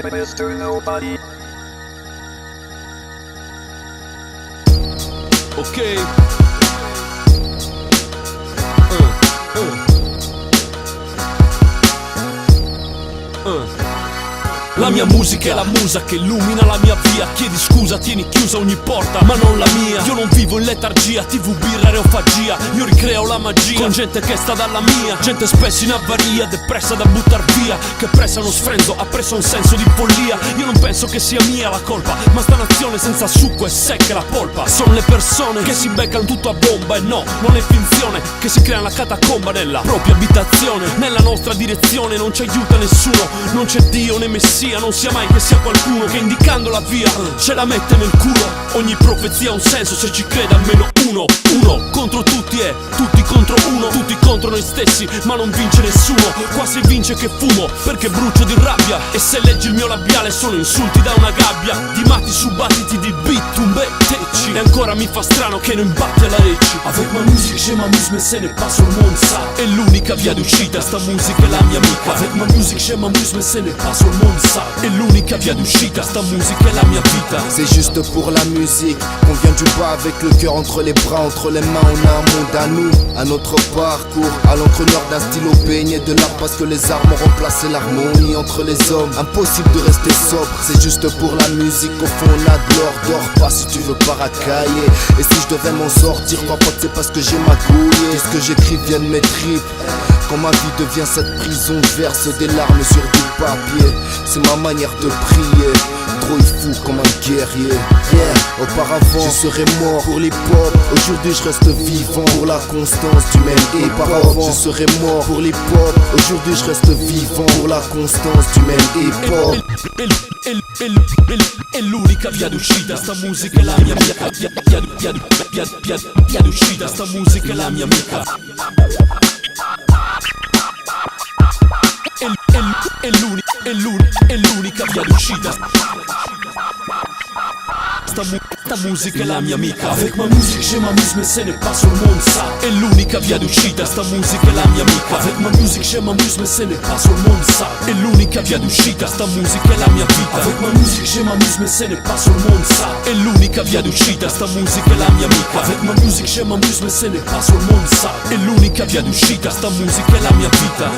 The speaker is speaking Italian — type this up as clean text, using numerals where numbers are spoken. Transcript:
Mr. Nobody. Ok. La mia musica è la musa che illumina la mia via. Chiedi scusa, tieni chiusa ogni porta, ma non la mia. Io non vivo in letargia, TV, birra, aerofagia. Io ricreo la magia con gente che sta dalla mia. Gente spesso in avaria, depressa da buttar via, che pressa uno sfrendo, ha preso un senso di follia. Io non penso che sia mia la colpa, ma sta nazione senza succo è secca la polpa. Sono le persone che si beccano tutto a bomba. E no, non è finzione, che si crea una catacomba nella propria abitazione. Nella nostra direzione non ci aiuta nessuno, non c'è Dio né Messia, non sia mai che sia qualcuno che indicando la via ce la mette nel culo. Ogni profezia ha un senso se ci crede almeno uno. Uno contro tutti e tutti contro uno. Tutti contro noi stessi ma non vince nessuno. Qua si vince che fumo perché brucio di rabbia. E se leggi il mio labiale sono insulti da una gabbia. Di matti su battiti di beat, un tecci. E ancora mi fa strano che non imbatti alla Recci. Avec ma musique j'ai ma muse mais se ne pas sur le monde ça. È l'unica via d'uscita, sta musica è la mia amica. Avec ma musique j'ai ma muse mais se ne pas sur le monde ça. È l'unica via d'uscita, sta musica è la mia vita. C'est juste pour la musique qu'on vient du bas avec le cœur entre les bras, entre les mains. On a un monde à nous, à notre parcours, à l'entraîneur d'un stylo baigné de l'art parce que les armes ont remplacé l'harmonie entre les hommes. Impossible de rester sobre, c'est juste pour la musique. Au fond on a de l'or, dors pas si tu veux pas racailler. Et si je devais m'en sortir, crois pas que c'est parce que j'ai magouillé. Tout ce que j'écris vient de mes tripes. Quand ma vie devient cette prison, je verse des larmes sur du papier. C'est ma manière de prier, trop fou comme un guerrier. Yeah. Auparavant, je serais mort pour l'hip-hop. Aujourd'hui, je reste vivant pour la constance du même hip. Auparavant, je serais mort pour l'hip-hop. Aujourd'hui, je reste vivant pour la constance du même hip-hop. È l'unica via d'uscita, sta musica è la mia amica. Via d'uscita, sta musica è la mia amica. È l'unica via d'uscita. Sta musica è la mia amica. Avec ma musique j'ai ma muse mais ce n'est pas sur le monde ça. È l'unica via d'uscita, sta musica è la mia amica. Avec ma musique j'ai ma muse mais ce n'est pas sur le monde ça. È l'unica via d'uscita, sta musica è la mia vita. Avec ma musique j'ai ma muse mais ce n'est pas sur le monde ça. È l'unica via d'uscita, sta musica è la mia amica. Avec ma musique j'ai ma muse mais ce n'est pas sur le monde ça. È l'unica via d'uscita, sta musica è la mia vita.